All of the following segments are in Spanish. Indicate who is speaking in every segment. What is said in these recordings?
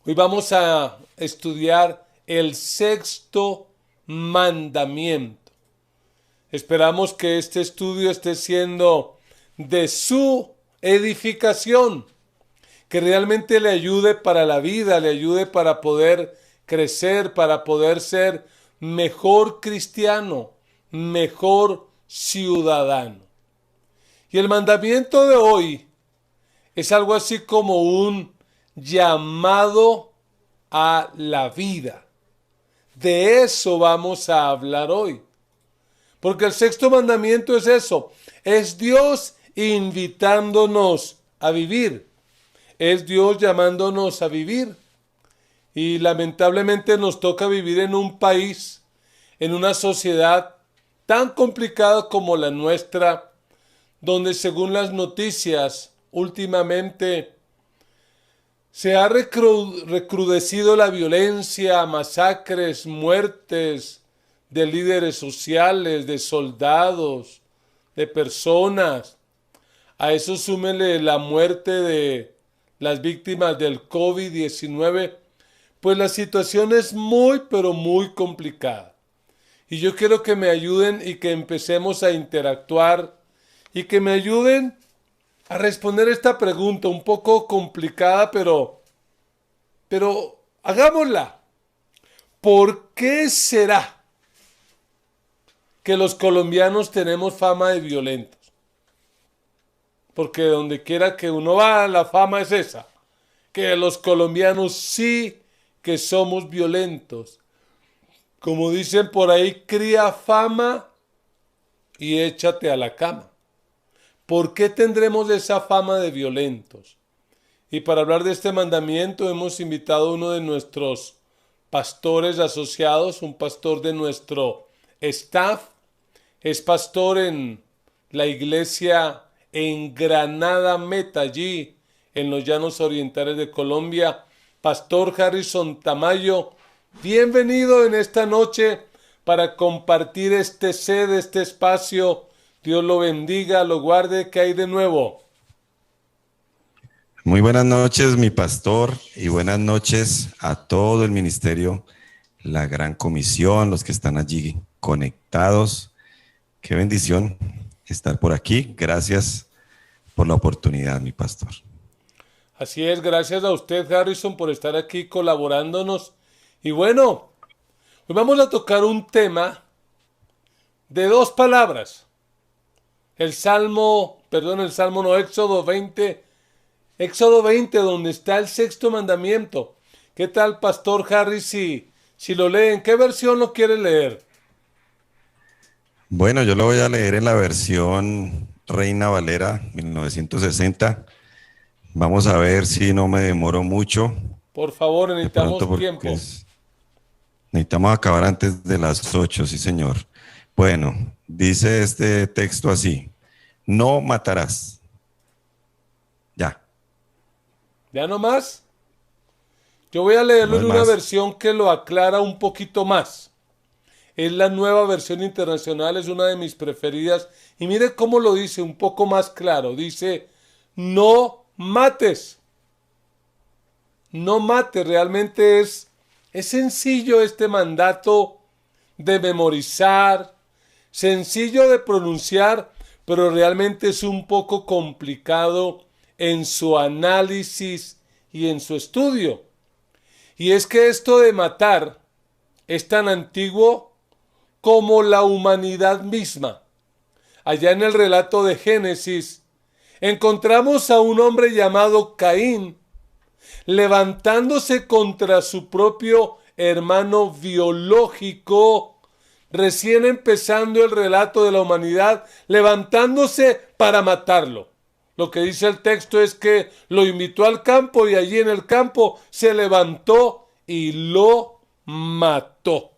Speaker 1: Hoy vamos a estudiar el sexto mandamiento. Esperamos que este estudio esté siendo de su edificación, que realmente le ayude para la vida, le ayude para poder crecer, para poder ser mejor cristiano, mejor ciudadano. Y el mandamiento de hoy es algo así como un llamado a la vida. De eso vamos a hablar hoy. Porque el sexto mandamiento es eso. Es Dios invitándonos a vivir. Es Dios llamándonos a vivir. Y lamentablemente nos toca vivir en un país, en una sociedad tan complicada como la nuestra, donde según las noticias últimamente se ha recrudecido la violencia, masacres, muertes de líderes sociales, de soldados, de personas. A eso súmele la muerte de las víctimas del COVID-19, pues la situación es muy, pero muy complicada. Y yo quiero que me ayuden y que empecemos a interactuar y que me ayuden a responder esta pregunta un poco complicada, pero hagámosla. ¿Por qué será que los colombianos tenemos fama de violentos? Porque donde quiera que uno va, la fama es esa, que los colombianos sí que somos violentos. Como dicen por ahí, cría fama y échate a la cama. ¿Por qué tendremos esa fama de violentos? Y para hablar de este mandamiento hemos invitado a uno de nuestros pastores asociados, un pastor de nuestro staff. Es pastor en la iglesia en Granada Meta, allí en los llanos orientales de Colombia. Pastor Harrison Tamayo, bienvenido en esta noche para compartir este sed, este espacio. Dios lo bendiga, lo guarde. ¿Qué hay de nuevo?
Speaker 2: Muy buenas noches, mi pastor, y buenas noches a todo el ministerio, la Gran Comisión, los que están allí conectados. Qué bendición estar por aquí. Gracias por la oportunidad, mi pastor.
Speaker 1: Así es, gracias a usted, Harrison, por estar aquí colaborándonos. Y bueno, hoy vamos a tocar un tema de dos palabras. El Salmo no, Éxodo 20, donde está el sexto mandamiento. ¿Qué tal, Pastor Harry, si lo lee? ¿En qué versión lo quiere leer?
Speaker 2: Bueno, yo lo voy a leer en la versión Reina Valera 1960. Vamos a ver si no me demoro mucho,
Speaker 1: Por favor,
Speaker 2: de pronto
Speaker 1: necesitamos
Speaker 2: porque
Speaker 1: tiempo.
Speaker 2: necesitamos acabar antes de las 8, sí señor. Bueno, dice este texto así: no matarás. Ya,
Speaker 1: ¿Ya no más? Yo voy a
Speaker 2: no
Speaker 1: leerlo
Speaker 2: es
Speaker 1: en una
Speaker 2: más.
Speaker 1: versión que lo aclara un poquito más. Es la nueva versión internacional, es una de mis preferidas. Y mire cómo lo dice un poco más claro. Dice, no mates. No mates. Realmente es sencillo este mandato de memorizar, sencillo de pronunciar, pero realmente es un poco complicado en su análisis y en su estudio. Y es que esto de matar es tan antiguo como la humanidad misma. Allá en el relato de Génesis, encontramos a un hombre llamado Caín levantándose contra su propio hermano biológico, recién empezando el relato de la humanidad, levantándose para matarlo. Lo que dice el texto es que lo invitó al campo y allí en el campo se levantó y lo mató.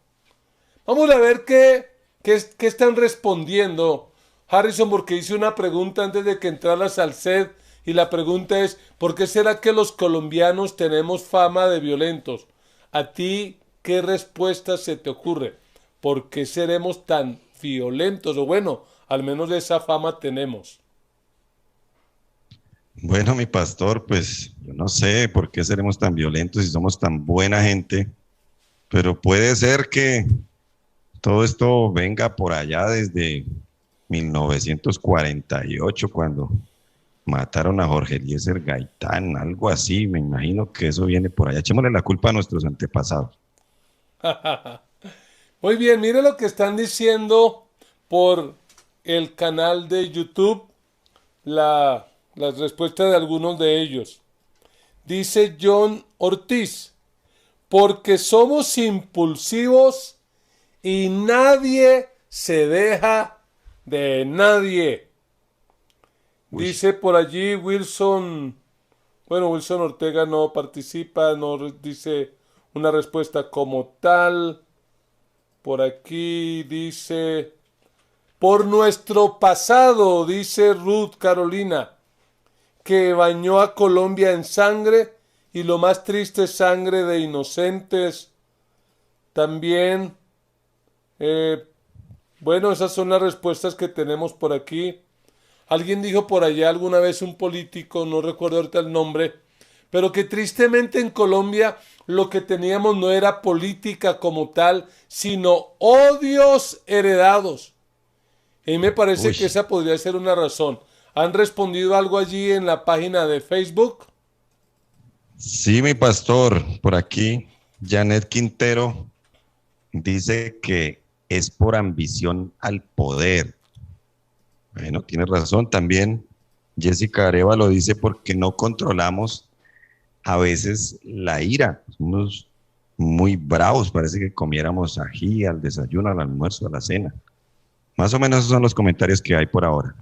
Speaker 1: Vamos a ver qué están respondiendo, Harrison, porque hice una pregunta antes de que entraras al set y la pregunta es, ¿por qué será que los colombianos tenemos fama de violentos? ¿A ti qué respuesta se te ocurre? ¿Por qué seremos tan violentos? O bueno, al menos esa fama tenemos.
Speaker 2: Bueno, mi pastor, pues yo no sé por qué seremos tan violentos y somos tan buena gente, pero puede ser que todo esto venga por allá desde 1948, cuando mataron a Jorge Eliezer Gaitán, algo así, me imagino que eso viene por allá. Echémosle la culpa a nuestros antepasados.
Speaker 1: Muy bien, mire lo que están diciendo por el canal de YouTube, las respuestas de algunos de ellos. Dice John Ortiz, porque somos impulsivos y nadie se deja de nadie.
Speaker 2: Uy,
Speaker 1: Dice por allí Wilson, bueno, Wilson Ortega no participa, no dice una respuesta como tal. Por aquí dice, por nuestro pasado, dice Ruth Carolina, que bañó a Colombia en sangre y lo más triste sangre de inocentes. También, eh, bueno, esas son las respuestas que tenemos por aquí. Alguien dijo por allá alguna vez un político, no recuerdo ahorita el nombre, pero que tristemente en Colombia lo que teníamos no era política como tal, sino odios heredados. Y me parece
Speaker 2: uy.
Speaker 1: que esa podría ser una razón. ¿Han respondido algo allí en la página de Facebook?
Speaker 2: Sí, mi pastor, por aquí, Janet Quintero dice que es por ambición al poder. Bueno, tiene razón. También Jessica Areva lo dice porque no controlamos a veces la ira. Somos muy bravos, parece que comiéramos ají al desayuno, al almuerzo, a la cena. Más o menos esos son los comentarios que hay por ahora.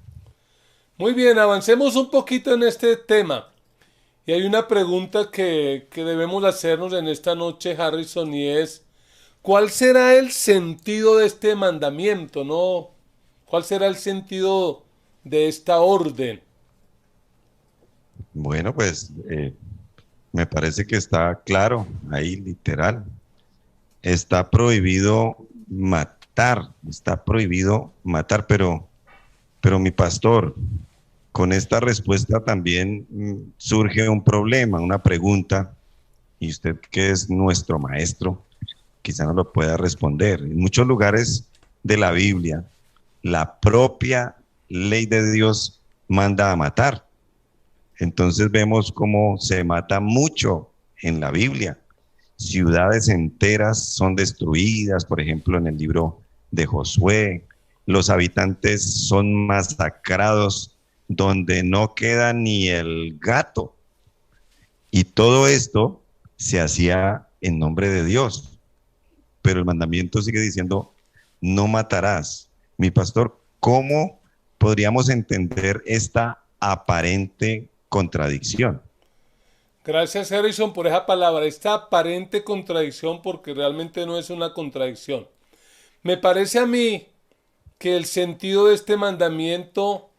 Speaker 1: Muy bien, avancemos un poquito en este tema. Y hay una pregunta que debemos hacernos en esta noche, Harrison, y es, ¿cuál será el sentido de este mandamiento, no? ¿Cuál será el sentido de esta orden?
Speaker 2: Bueno, pues me parece que está claro, ahí literal. Está prohibido matar, está prohibido matar, pero mi pastor, con esta respuesta también surge un problema, una pregunta, y usted que es nuestro maestro, quizá no lo pueda responder. En muchos lugares de la Biblia, la propia ley de Dios manda a matar. Entonces vemos cómo se mata mucho en la Biblia. Ciudades enteras son destruidas, por ejemplo, en el libro de Josué. Los habitantes son masacrados donde no queda ni el gato. Y todo esto se hacía en nombre de Dios. Pero el mandamiento sigue diciendo, no matarás. Mi pastor, ¿cómo podríamos entender esta aparente contradicción?
Speaker 1: Gracias, Harrison, por esa palabra, esta aparente contradicción, porque realmente no es una contradicción. Me parece a mí que el sentido de este mandamiento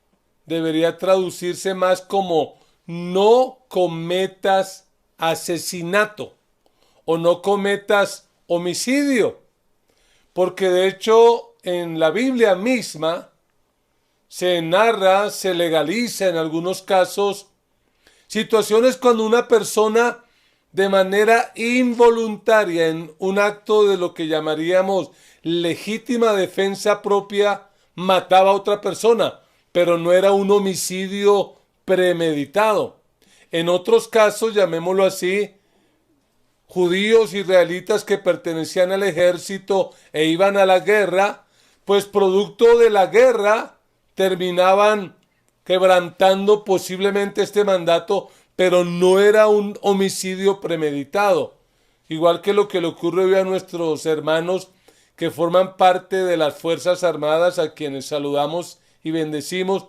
Speaker 1: debería traducirse más como no cometas asesinato o no cometas homicidio, porque de hecho en la Biblia misma se narra, se legaliza en algunos casos situaciones cuando una persona de manera involuntaria en un acto de lo que llamaríamos legítima defensa propia mataba a otra persona, pero no era un homicidio premeditado. En otros casos, llamémoslo así, judíos israelitas que pertenecían al ejército e iban a la guerra, pues producto de la guerra terminaban quebrantando posiblemente este mandato, pero no era un homicidio premeditado. Igual que lo que le ocurre hoy a nuestros hermanos que forman parte de las Fuerzas Armadas, a quienes saludamos y bendecimos,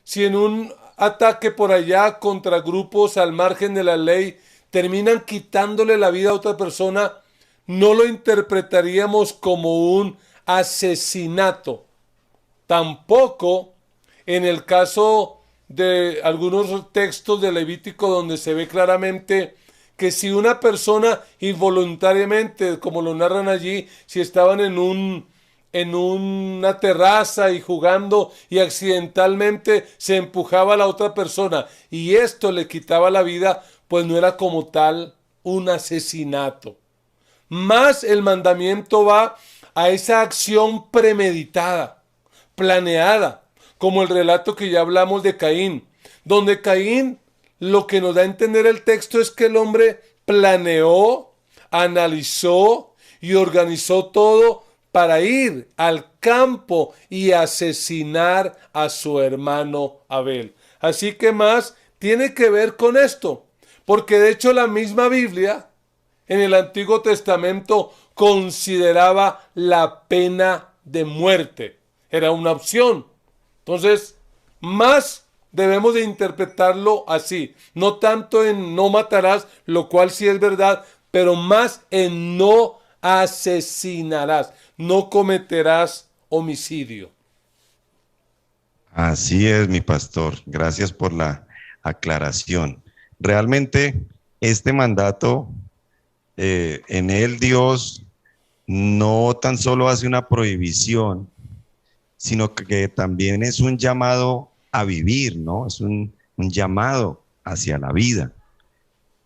Speaker 1: si en un ataque por allá contra grupos al margen de la ley terminan quitándole la vida a otra persona, no lo interpretaríamos como un asesinato. Tampoco en el caso de algunos textos de Levítico donde se ve claramente que si una persona involuntariamente, como lo narran allí, si estaban en una terraza y jugando y accidentalmente se empujaba a la otra persona y esto le quitaba la vida, pues no era como tal un asesinato. Más el mandamiento va a esa acción premeditada, planeada, como el relato que ya hablamos de Caín, donde Caín, lo que nos da a entender el texto es que el hombre planeó, analizó y organizó todo para ir al campo y asesinar a su hermano Abel. Así que más tiene que ver con esto, porque de hecho la misma Biblia en el Antiguo Testamento consideraba la pena de muerte. Era una opción. Entonces, más debemos de interpretarlo así. No tanto en no matarás, lo cual sí es verdad, pero más en no asesinarás. No cometerás homicidio.
Speaker 2: Así es, mi pastor. Gracias por la aclaración. Realmente, este mandato, en él Dios no tan solo hace una prohibición, sino que también es un llamado a vivir, ¿no? Es un llamado hacia la vida.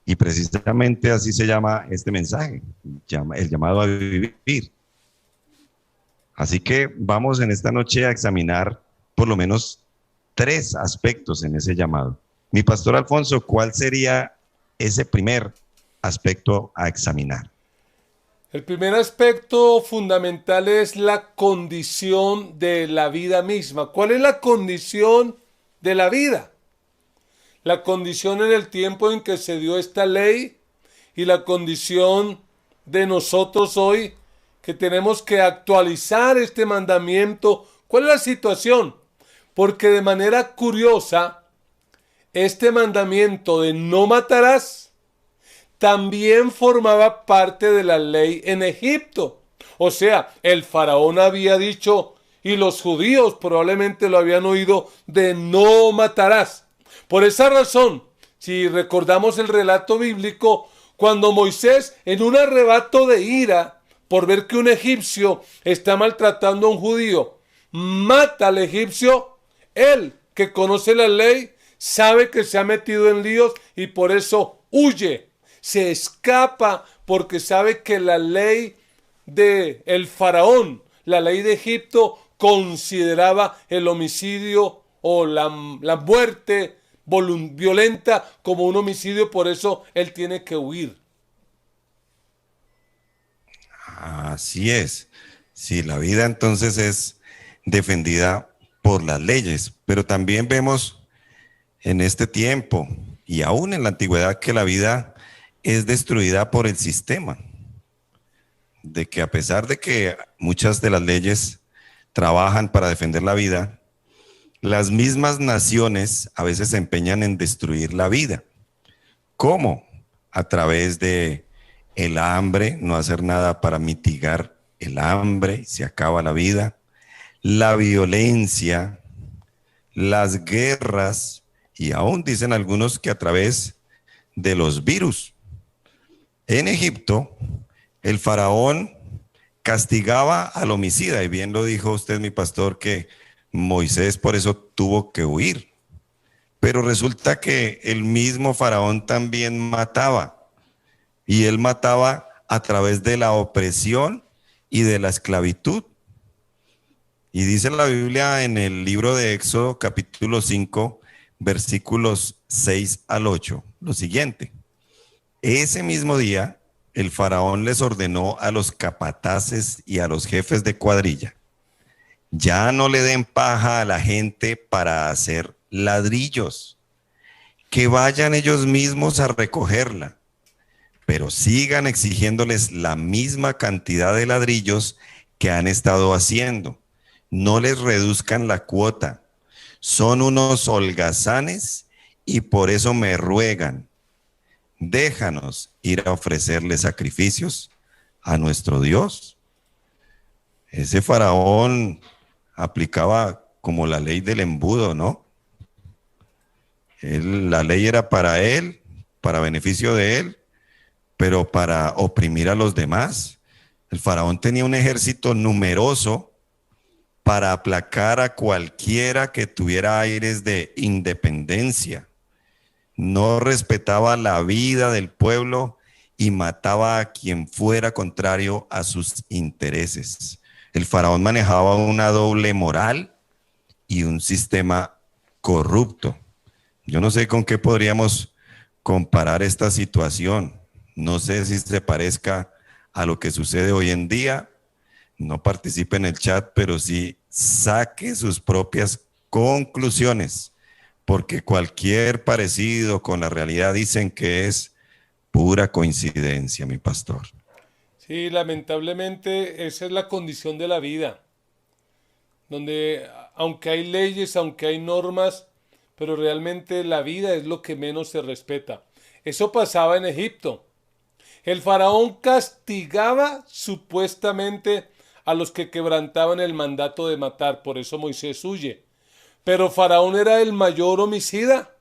Speaker 2: Y precisamente así se llama este mensaje, el llamado a vivir. Así que vamos en esta noche a examinar por lo menos 3 aspectos en ese llamado. Mi pastor Alfonso, ¿cuál sería ese primer aspecto a examinar?
Speaker 1: El primer aspecto fundamental es la condición de la vida misma. ¿Cuál es la condición de la vida? La condición en el tiempo en que se dio esta ley y la condición de nosotros hoy que tenemos que actualizar este mandamiento. ¿Cuál es la situación? Porque de manera curiosa, este mandamiento de no matarás también formaba parte de la ley en Egipto. O sea, el faraón había dicho, y los judíos probablemente lo habían oído, de no matarás. Por esa razón, si recordamos el relato bíblico, cuando Moisés, en un arrebato de ira, por ver que un egipcio está maltratando a un judío, mata al egipcio, él, que conoce la ley, sabe que se ha metido en líos y por eso huye. Se escapa porque sabe que la ley de el faraón, la ley de Egipto, consideraba el homicidio o la muerte violenta como un homicidio, por eso él tiene que huir.
Speaker 2: Así es. Sí, la vida entonces es defendida por las leyes, pero también vemos en este tiempo y aún en la antigüedad que la vida es destruida por el sistema, de que a pesar de que muchas de las leyes trabajan para defender la vida, las mismas naciones a veces se empeñan en destruir la vida. ¿Cómo? A través de el hambre, no hacer nada para mitigar el hambre, se acaba la vida, la violencia, las guerras, y aún dicen algunos que a través de los virus. En Egipto, el faraón castigaba al homicida, y bien lo dijo usted, mi pastor, que Moisés por eso tuvo que huir. Pero resulta que el mismo faraón también mataba, y él mataba a través de la opresión y de la esclavitud. Y dice la Biblia en el libro de Éxodo, capítulo 5, versículos 6 al 8, lo siguiente. Ese mismo día, el faraón les ordenó a los capataces y a los jefes de cuadrilla: ya no le den paja a la gente para hacer ladrillos, que vayan ellos mismos a recogerla, pero sigan exigiéndoles la misma cantidad de ladrillos que han estado haciendo. No les reduzcan la cuota. Son unos holgazanes y por eso me ruegan: déjanos ir a ofrecerle sacrificios a nuestro Dios. Ese faraón aplicaba como la ley del embudo, ¿no? La ley era para él, para beneficio de él, pero para oprimir a los demás. El faraón tenía un ejército numeroso para aplacar a cualquiera que tuviera aires de independencia. No respetaba la vida del pueblo y mataba a quien fuera contrario a sus intereses. El faraón manejaba una doble moral y un sistema corrupto. Yo no sé con qué podríamos comparar esta situación. No sé si se parezca a lo que sucede hoy en día. No participe en el chat, pero sí saque sus propias conclusiones, porque cualquier parecido con la realidad dicen que es pura coincidencia, mi pastor.
Speaker 1: Sí, lamentablemente esa es la condición de la vida, donde aunque hay leyes, aunque hay normas, pero realmente la vida es lo que menos se respeta. Eso pasaba en Egipto. El faraón castigaba supuestamente a los que quebrantaban el mandato de matar, por eso Moisés huye. Pero faraón era el mayor homicida,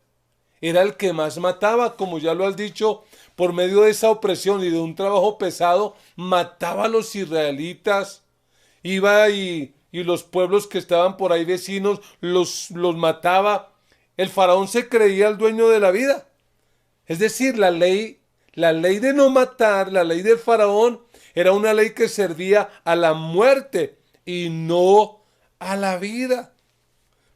Speaker 1: era el que más mataba, como ya lo has dicho, por medio de esa opresión y de un trabajo pesado, mataba a los israelitas, iba y los pueblos que estaban por ahí vecinos los mataba. El faraón se creía el dueño de la vida. Es decir, la ley de no matar, la ley del faraón, era una ley que servía a la muerte y no a la vida.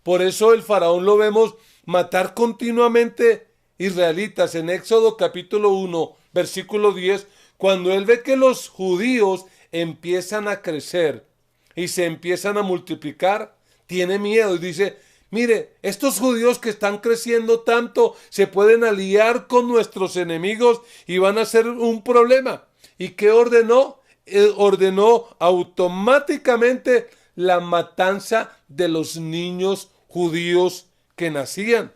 Speaker 1: Por eso el faraón lo vemos matar continuamente israelitas en Éxodo capítulo 1, versículo 10, cuando él ve que los judíos empiezan a crecer y se empiezan a multiplicar, tiene miedo y dice, mire, estos judíos que están creciendo tanto se pueden aliar con nuestros enemigos y van a ser un problema. ¿Y qué ordenó? Ordenó automáticamente la matanza de los niños judíos que nacían.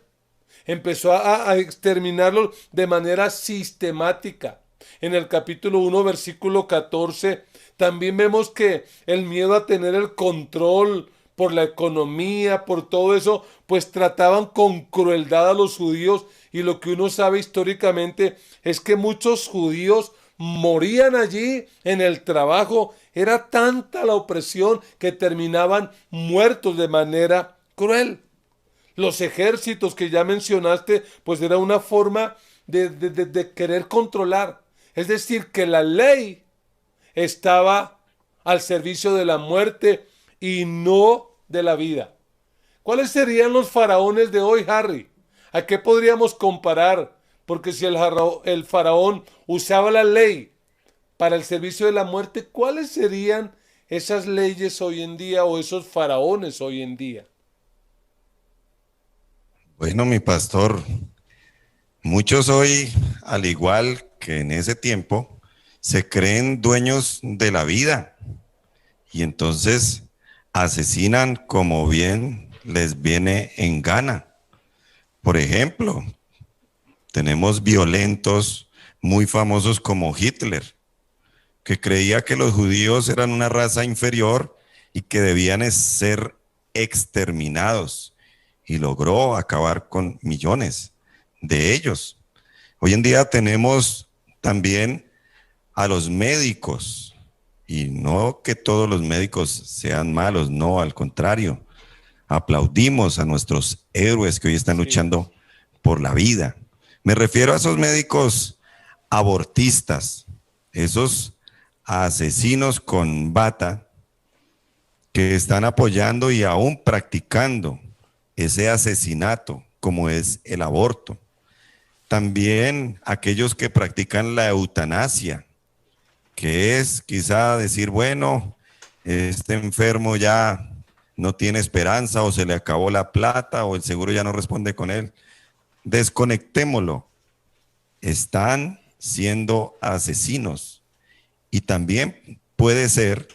Speaker 1: Empezó a exterminarlos de manera sistemática. En el capítulo 1, versículo 14, también vemos que el miedo a tener el control por la economía, por todo eso, pues trataban con crueldad a los judíos, y lo que uno sabe históricamente es que muchos judíos morían allí en el trabajo. Era tanta la opresión que terminaban muertos de manera cruel. Los ejércitos que ya mencionaste, pues era una forma de querer controlar. Es decir, que la ley estaba al servicio de la muerte y no de la vida. ¿Cuáles serían los faraones de hoy, Harry? ¿A qué podríamos comparar? Porque si el faraón usaba la ley para el servicio de la muerte, ¿cuáles serían esas leyes hoy en día o esos faraones hoy en día?
Speaker 2: Bueno, mi pastor, muchos hoy, al igual que en ese tiempo, se creen dueños de la vida y entonces asesinan como bien les viene en gana. Por ejemplo, tenemos violentos muy famosos como Hitler, que creía que los judíos eran una raza inferior y que debían ser exterminados, y logró acabar con millones de ellos. Hoy en día tenemos también a los médicos, y no que todos los médicos sean malos, no, al contrario, aplaudimos a nuestros héroes que hoy están
Speaker 1: Sí.
Speaker 2: luchando por la vida. Me refiero a esos médicos abortistas, esos asesinos con bata que están apoyando y aún practicando ese asesinato como es el aborto. También aquellos que practican la eutanasia, que es quizá decir, bueno, este enfermo ya no tiene esperanza o se le acabó la plata o el seguro ya no responde con él. Desconectémoslo. Están siendo asesinos. Y también puede ser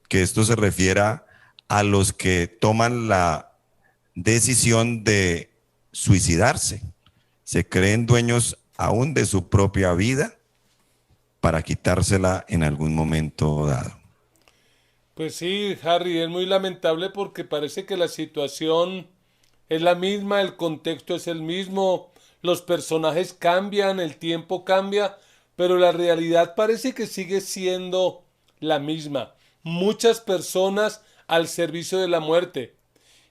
Speaker 2: que esto se refiera a los que toman la decisión de suicidarse. Se creen dueños aún de su propia vida para quitársela en algún momento dado.
Speaker 1: Pues sí, Harry, es muy lamentable porque parece que la situación es la misma, el contexto es el mismo, los personajes cambian, el tiempo cambia, pero la realidad parece que sigue siendo la misma. Muchas personas al servicio de la muerte.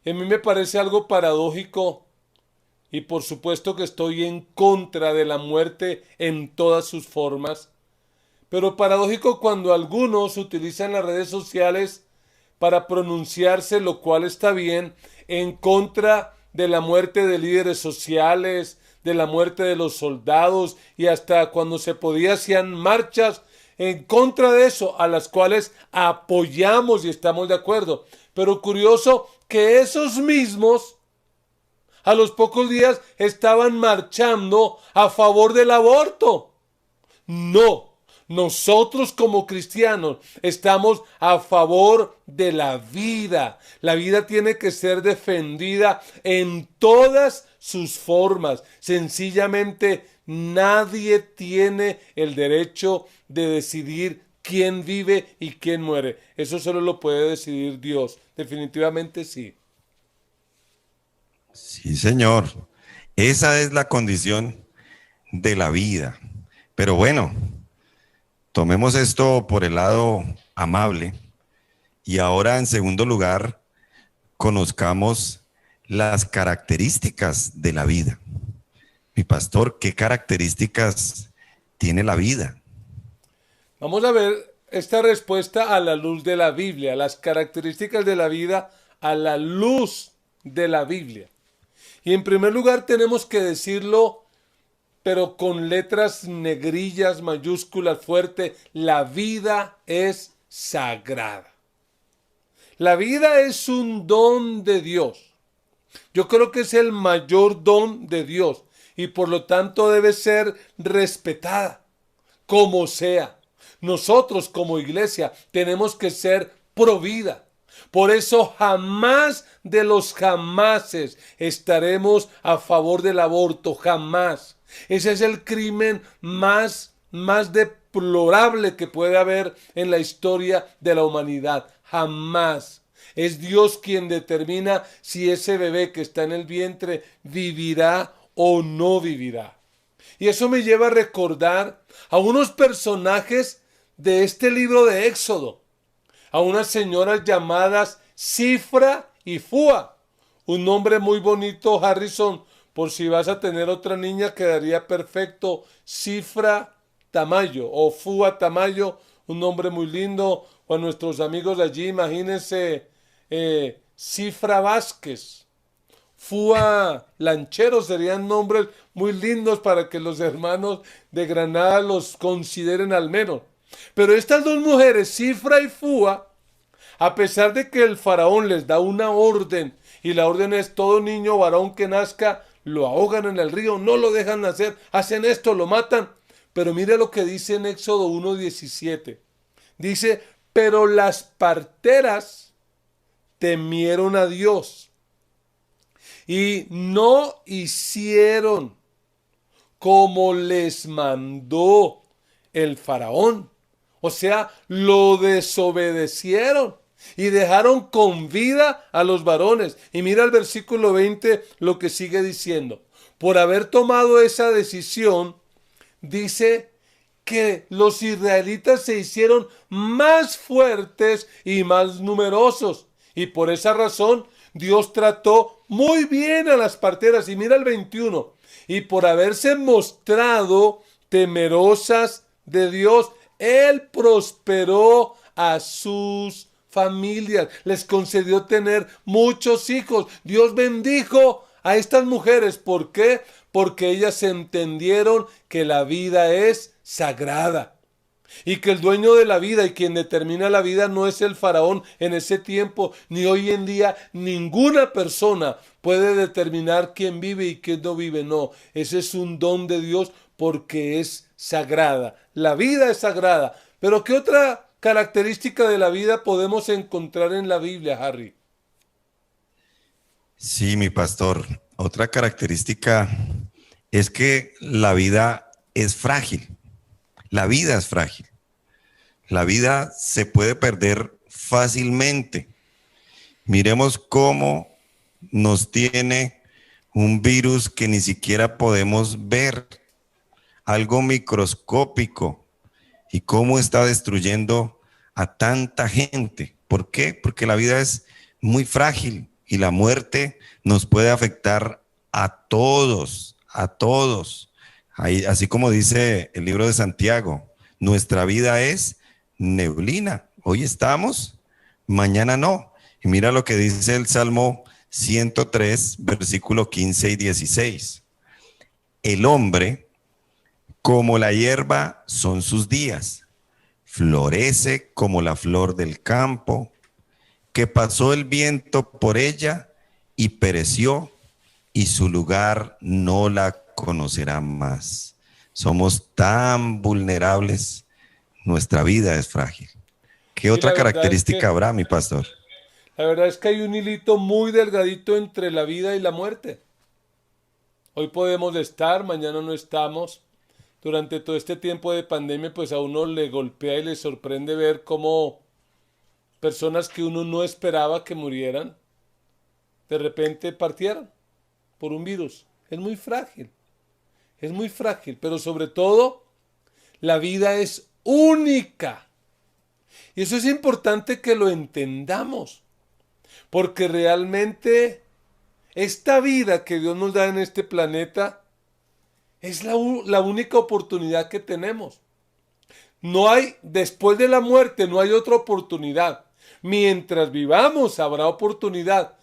Speaker 1: Y a mí me parece algo paradójico, y por supuesto que estoy en contra de la muerte en todas sus formas, pero paradójico cuando algunos utilizan las redes sociales para pronunciarse, lo cual está bien, en contra de la muerte de líderes sociales, de la muerte de los soldados, y hasta cuando se podía hacían marchas en contra de eso, a las cuales apoyamos y estamos de acuerdo. Pero curioso que esos mismos a los pocos días estaban marchando a favor del aborto. No, nosotros como cristianos estamos a favor de la vida. La vida tiene que ser defendida en todas sus formas. Sencillamente nadie tiene el derecho de decidir quién vive y quién muere. Eso solo lo puede decidir Dios. Definitivamente sí.
Speaker 2: Sí, señor. Esa es la condición de la vida. Pero bueno, tomemos esto por el lado amable y ahora en segundo lugar conozcamos las características de la vida. Mi pastor, ¿qué características tiene la vida?
Speaker 1: Vamos a ver esta respuesta a la luz de la Biblia, las características de la vida a la luz de la Biblia. Y en primer lugar tenemos que decirlo, pero con letras negrillas, mayúsculas, fuerte, la vida es sagrada. La vida es un don de Dios. Yo creo que es el mayor don de Dios y por lo tanto debe ser respetada, como sea. Nosotros como iglesia tenemos que ser pro vida. Por eso jamás de los jamases estaremos a favor del aborto, jamás. Ese es el crimen más deplorable que puede haber en la historia de la humanidad. Jamás. Es Dios quien determina si ese bebé que está en el vientre vivirá o no vivirá. Y eso me lleva a recordar a unos personajes de este libro de Éxodo, a unas señoras llamadas Cifra y Fúa. Un nombre muy bonito, Harrison, por si vas a tener otra niña quedaría perfecto. Cifra Tamayo o Fúa Tamayo, un nombre muy lindo. O a nuestros amigos de allí, imagínense Cifra Vázquez, Fúa Lanchero, serían nombres muy lindos para que los hermanos de Granada los consideren al menos. Pero estas dos mujeres, Cifra y Fúa, a pesar de que el faraón les da una orden, y la orden es todo niño varón que nazca, lo ahogan en el río, no lo dejan nacer, hacen esto, lo matan. Pero mire lo que dice en Éxodo 1:17. Dice, pero las parteras temieron a Dios y no hicieron como les mandó el faraón. O sea, lo desobedecieron y dejaron con vida a los varones. Y mira el versículo 20 lo que sigue diciendo. Por haber tomado esa decisión, dice que los israelitas se hicieron más fuertes y más numerosos. Y por esa razón Dios trató muy bien a las parteras. Y mira el 21. Y por haberse mostrado temerosas de Dios, Él prosperó a sus familias. Les concedió tener muchos hijos. Dios bendijo a estas mujeres. ¿Por qué? Porque ellas entendieron que la vida es sagrada y que el dueño de la vida y quien determina la vida no es el faraón en ese tiempo, ni hoy en día ninguna persona puede determinar quién vive y quién no vive. No, ese es un don de Dios porque es sagrada. La vida es sagrada. Pero ¿qué otra característica de la vida podemos encontrar en la Biblia, Harry?
Speaker 2: Sí, mi pastor. Otra característica es que la vida es frágil. La vida es frágil. La vida se puede perder fácilmente. Miremos cómo nos tiene un virus que ni siquiera podemos ver, algo microscópico, y cómo está destruyendo a tanta gente. ¿Por qué? Porque la vida es muy frágil y la muerte nos puede afectar a todos, a todos. Así como dice el libro de Santiago, nuestra vida es neblina. Hoy estamos, mañana no. Y mira lo que dice el Salmo 103, versículo 15 y 16. El hombre, como la hierba, son sus días. Florece como la flor del campo, que pasó el viento por ella y pereció, y su lugar no la conocerá más. Somos tan vulnerables, nuestra vida es frágil. ¿Qué
Speaker 1: Sí,
Speaker 2: otra característica habrá, mi pastor?
Speaker 1: la verdad es que hay un hilito muy delgadito entre la vida y la muerte. Hoy podemos estar, mañana no estamos. Durante todo este tiempo de pandemia, pues a uno le golpea y le sorprende ver cómo personas que uno no esperaba que murieran, de repente partieron por un virus. Es muy frágil, pero sobre todo la vida es única. Y eso es importante que lo entendamos, porque realmente esta vida que Dios nos da en este planeta es la única oportunidad que tenemos. No hay, después de la muerte, no hay otra oportunidad. Mientras vivamos habrá oportunidad,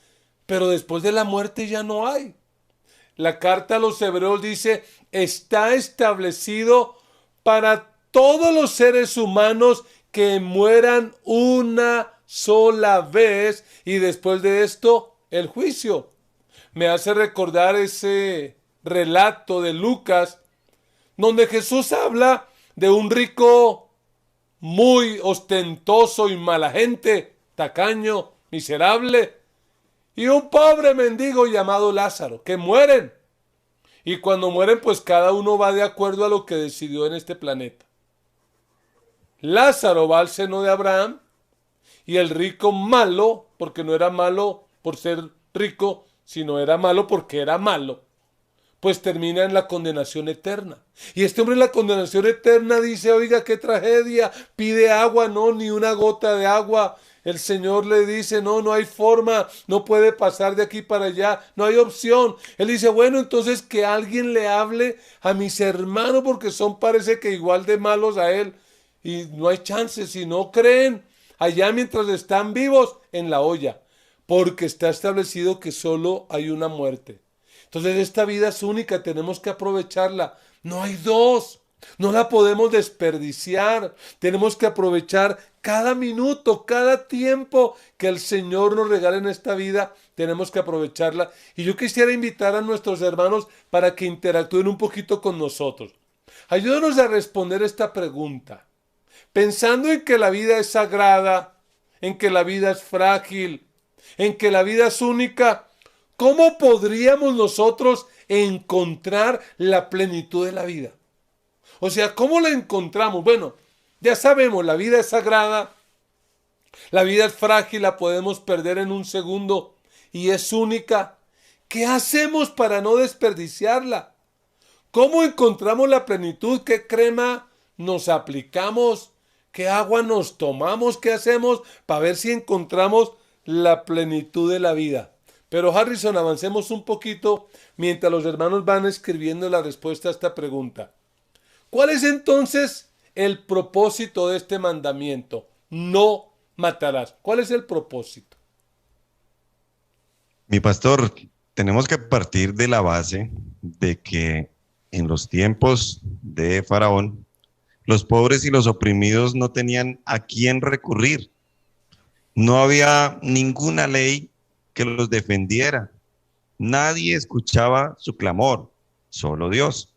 Speaker 1: pero después de la muerte ya no hay. La carta a los Hebreos dice, está establecido para todos los seres humanos que mueran una sola vez y después de esto el juicio. Me hace recordar ese relato de Lucas donde Jesús habla de un rico muy ostentoso y mala gente, tacaño, miserable, y un pobre mendigo llamado Lázaro, que mueren. Y cuando mueren, pues cada uno va de acuerdo a lo que decidió en este planeta. Lázaro va al seno de Abraham y el rico malo, porque no era malo por ser rico, sino era malo porque era malo, pues termina en la condenación eterna. Y este hombre en la condenación eterna dice, oiga, qué tragedia, pide agua, no, ni una gota de agua. El Señor le dice, no, no hay forma, no puede pasar de aquí para allá, no hay opción. Él dice, bueno, entonces que alguien le hable a mis hermanos porque son parece que igual de malos a él. Y no hay chance, si no creen, allá mientras están vivos, en la olla. Porque está establecido que solo hay una muerte. Entonces esta vida es única, tenemos que aprovecharla. No hay dos, no la podemos desperdiciar. Tenemos que aprovechar cada minuto, cada tiempo que el Señor nos regala en esta vida. Tenemos que aprovecharla. Y yo quisiera invitar a nuestros hermanos para que interactúen un poquito con nosotros. Ayúdanos a responder esta pregunta. Pensando en que la vida es sagrada, en que la vida es frágil, en que la vida es única, ¿cómo podríamos nosotros encontrar la plenitud de la vida? O sea, ¿cómo la encontramos? Bueno, ya sabemos, la vida es sagrada, la vida es frágil, la podemos perder en un segundo y es única. ¿Qué hacemos para no desperdiciarla? ¿Cómo encontramos la plenitud? ¿Qué crema nos aplicamos? ¿Qué agua nos tomamos? ¿Qué hacemos para ver si encontramos la plenitud de la vida? Pero Harrison, avancemos un poquito mientras los hermanos van escribiendo la respuesta a esta pregunta. ¿Cuál es entonces el propósito de este mandamiento? No matarás. ¿Cuál es el propósito?
Speaker 2: Mi pastor, tenemos que partir de la base de que en los tiempos de Faraón, los pobres y los oprimidos no tenían a quién recurrir. No había ninguna ley que los defendiera. Nadie escuchaba su clamor, solo Dios.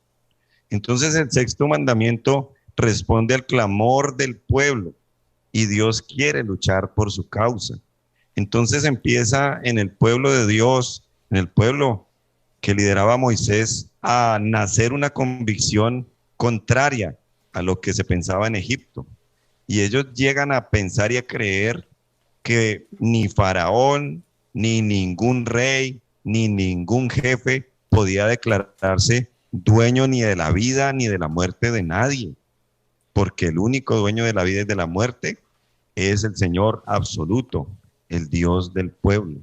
Speaker 2: Entonces el sexto mandamiento responde al clamor del pueblo y Dios quiere luchar por su causa. Entonces empieza en el pueblo de Dios, en el pueblo que lideraba Moisés, a nacer una convicción contraria a lo que se pensaba en Egipto. Y ellos llegan a pensar y a creer que ni Faraón, ni ningún rey, ni ningún jefe podía declararse dueño ni de la vida ni de la muerte de nadie, porque el único dueño de la vida y de la muerte es el Señor absoluto, el Dios del pueblo.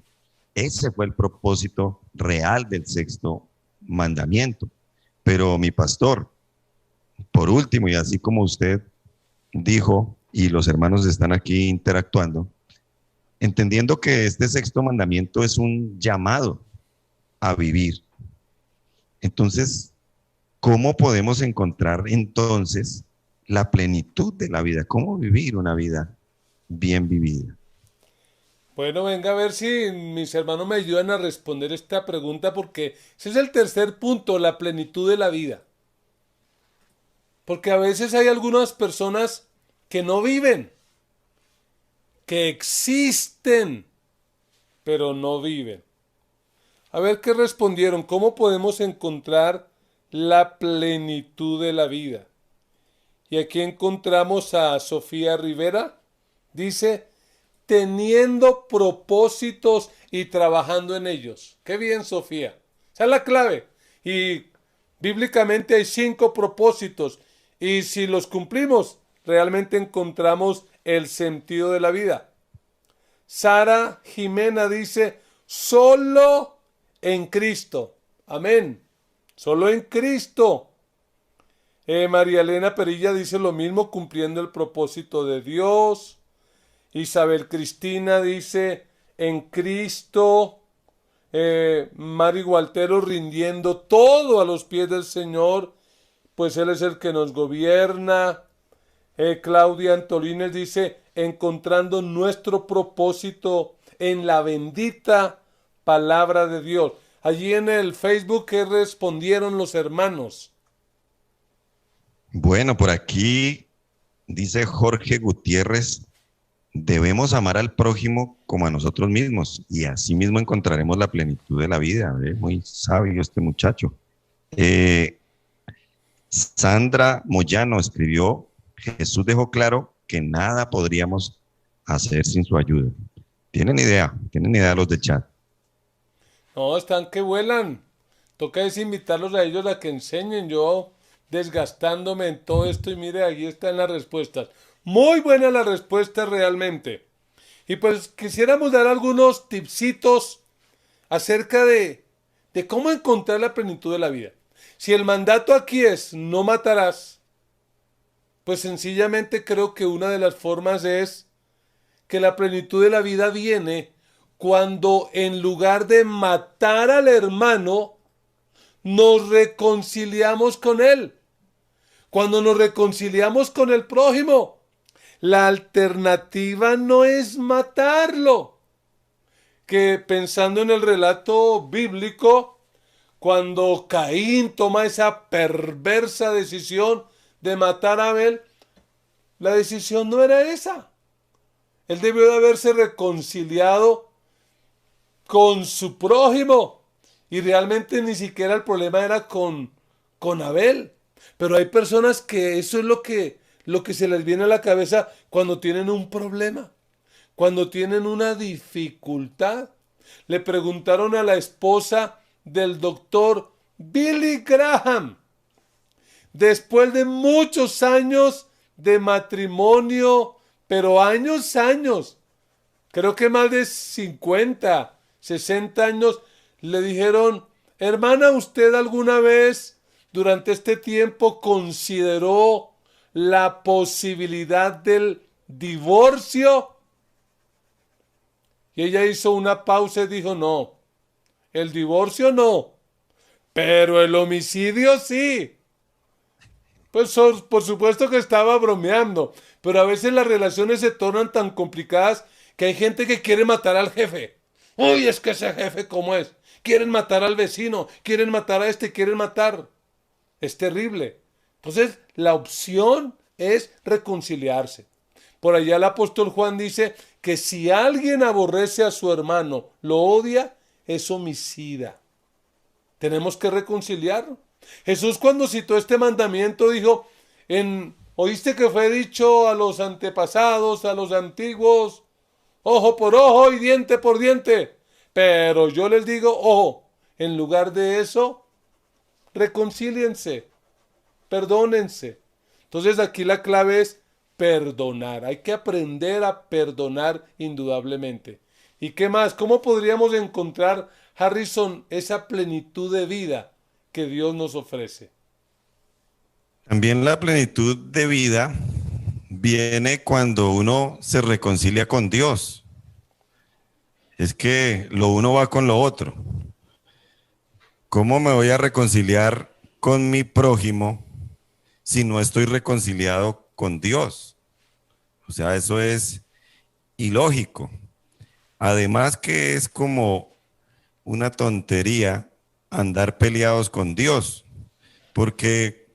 Speaker 2: Ese fue el propósito real del sexto mandamiento. Pero mi pastor, por último, y así como usted dijo, y los hermanos están aquí interactuando, entendiendo que este sexto mandamiento es un llamado a vivir. Entonces, ¿cómo podemos encontrar entonces la plenitud de la vida? ¿Cómo vivir una vida bien vivida?
Speaker 1: Bueno, venga a ver si mis hermanos me ayudan a responder esta pregunta porque ese es el tercer punto, la plenitud de la vida. Porque a veces hay algunas personas que no viven, que existen, pero no viven. A ver qué respondieron, ¿cómo podemos encontrar la plenitud de la vida? Y aquí encontramos a Sofía Rivera, dice, teniendo propósitos y trabajando en ellos. Qué bien, Sofía. Esa es la clave. Y bíblicamente hay 5 propósitos. Y si los cumplimos, realmente encontramos el sentido de la vida. Sara Jimena dice, solo en Cristo. Amén. Solo en Cristo. María Elena Perilla dice lo mismo, cumpliendo el propósito de Dios. Isabel Cristina dice, en Cristo. Mari Gualtero rindiendo todo a los pies del Señor, pues Él es el que nos gobierna. Claudia Antolínez dice, encontrando nuestro propósito en la bendita palabra de Dios. Allí en el Facebook, ¿qué respondieron los hermanos?
Speaker 2: Bueno, por aquí dice Jorge Gutiérrez, debemos amar al prójimo como a nosotros mismos y así mismo encontraremos la plenitud de la vida. Muy sabio este muchacho. Sandra Moyano escribió, Jesús dejó claro que nada podríamos hacer sin su ayuda. Tienen idea los de chat.
Speaker 1: No, están que vuelan. Toca es invitarlos a ellos a que enseñen. Yo desgastándome en todo esto y mire, ahí están las respuestas. Muy buenas las respuestas realmente. Y pues quisiéramos dar algunos tipsitos acerca de cómo encontrar la plenitud de la vida. Si el mandato aquí es no matarás, pues sencillamente creo que una de las formas es que la plenitud de la vida viene cuando en lugar de matar al hermano, nos reconciliamos con él. Cuando nos reconciliamos con el prójimo, la alternativa no es matarlo. Que pensando en el relato bíblico, cuando Caín toma esa perversa decisión de matar a Abel, la decisión no era esa. Él debió de haberse reconciliado con su prójimo. Y realmente ni siquiera el problema era con Abel. Pero hay personas que eso es lo que se les viene a la cabeza cuando tienen un problema, cuando tienen una dificultad. Le preguntaron a la esposa del doctor Billy Graham, después de muchos años de matrimonio, pero años, creo que más de 50, 60 años, le dijeron, hermana, ¿usted alguna vez durante este tiempo consideró la posibilidad del divorcio? Y ella hizo una pausa y dijo, no, el divorcio no, pero el homicidio sí. Pues por supuesto que estaba bromeando, pero a veces las relaciones se tornan tan complicadas que hay gente que quiere matar al jefe. Uy, es que ese jefe cómo es. Quieren matar al vecino, quieren matar a este, quieren matar. Es terrible. Entonces, la opción es reconciliarse. Por allá el apóstol Juan dice que si alguien aborrece a su hermano, lo odia, es homicida. Tenemos que reconciliarlo. Jesús cuando citó este mandamiento dijo, oíste que fue dicho a los antepasados, a los antiguos, ojo por ojo y diente por diente. Pero yo les digo, ojo, en lugar de eso, reconcíliense, perdónense. Entonces aquí la clave es perdonar. Hay que aprender a perdonar indudablemente. ¿Y qué más? ¿Cómo podríamos encontrar, Harrison, esa plenitud de vida que Dios nos ofrece?
Speaker 2: También la plenitud de vida viene cuando uno se reconcilia con Dios. Es que lo uno va con lo otro. ¿Cómo me voy a reconciliar con mi prójimo si no estoy reconciliado con Dios? O sea, eso es ilógico. Además que es como una tontería andar peleados con Dios, porque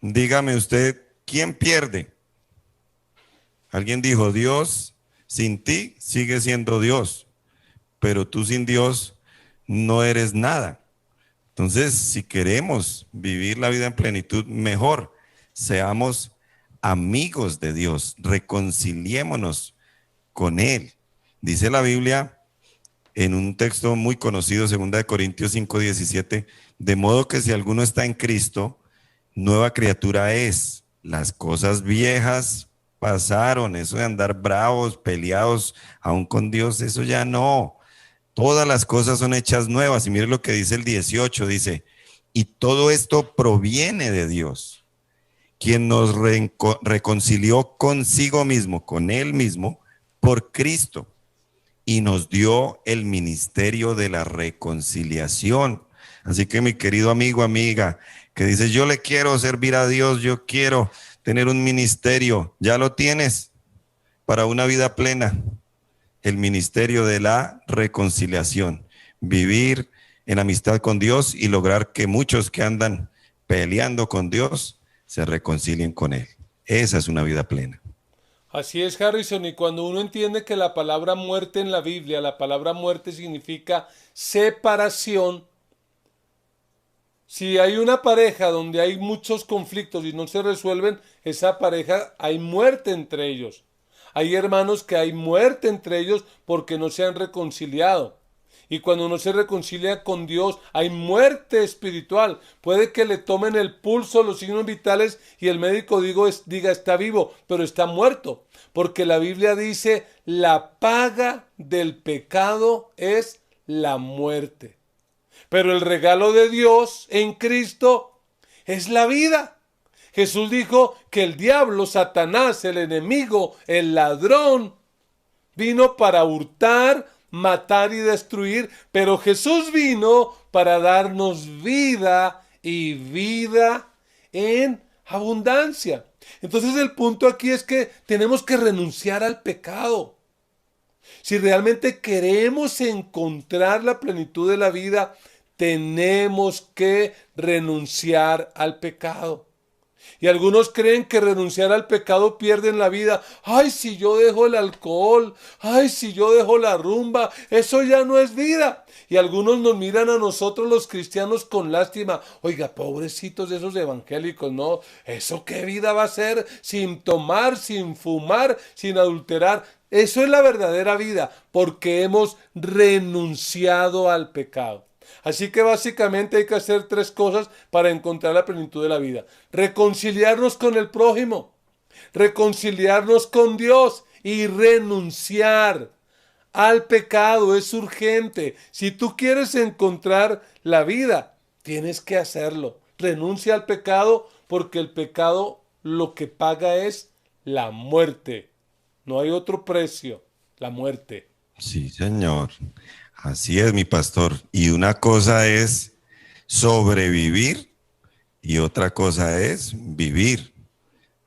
Speaker 2: dígame usted, ¿quién pierde? Alguien dijo, Dios sin ti sigue siendo Dios, pero tú sin Dios no eres nada. Entonces, si queremos vivir la vida en plenitud, mejor seamos amigos de Dios, reconciliémonos con Él. Dice la Biblia en un texto muy conocido, 2 Corintios 5:17, de modo que si alguno está en Cristo, nueva criatura es. Las cosas viejas pasaron, eso de andar bravos, peleados, aún con Dios, eso ya no. Todas las cosas son hechas nuevas. Y mire lo que dice el 18, dice, y todo esto proviene de Dios, quien nos reconcilió consigo mismo, con Él mismo, por Cristo, y nos dio el ministerio de la reconciliación. Así que mi querido amigo, amiga, que dices, yo le quiero servir a Dios, yo quiero tener un ministerio, ya lo tienes para una vida plena. El ministerio de la reconciliación, vivir en amistad con Dios y lograr que muchos que andan peleando con Dios se reconcilien con Él. Esa es una vida plena.
Speaker 1: Así es, Harrison, y cuando uno entiende que la palabra muerte en la Biblia, la palabra muerte significa separación. Si hay una pareja donde hay muchos conflictos y no se resuelven, esa pareja hay muerte entre ellos. Hay hermanos que hay muerte entre ellos porque no se han reconciliado. Y cuando uno se reconcilia con Dios, hay muerte espiritual. Puede que le tomen el pulso, los signos vitales, y el médico diga está vivo, pero está muerto. Porque la Biblia dice, la paga del pecado es la muerte. Pero el regalo de Dios en Cristo es la vida. Jesús dijo que el diablo, Satanás, el enemigo, el ladrón, vino para hurtar, matar y destruir, pero Jesús vino para darnos vida y vida en abundancia. Entonces el punto aquí es que tenemos que renunciar al pecado. Si realmente queremos encontrar la plenitud de la vida, tenemos que renunciar al pecado. Y algunos creen que renunciar al pecado pierden la vida. Ay, si yo dejo el alcohol, ay, si yo dejo la rumba, eso ya no es vida. Y algunos nos miran a nosotros los cristianos con lástima. Oiga, pobrecitos de esos evangélicos, ¿no? ¿Eso qué vida va a ser sin tomar, sin fumar, sin adulterar? Eso es la verdadera vida, porque hemos renunciado al pecado. Así que básicamente hay que hacer tres cosas para encontrar la plenitud de la vida. Reconciliarnos con el prójimo, reconciliarnos con Dios y renunciar al pecado. Es urgente. Si tú quieres encontrar la vida, tienes que hacerlo. Renuncia al pecado porque el pecado lo que paga es la muerte. No hay otro precio, la muerte.
Speaker 2: Sí, señor. Así es, mi pastor. Y una cosa es sobrevivir y otra cosa es vivir.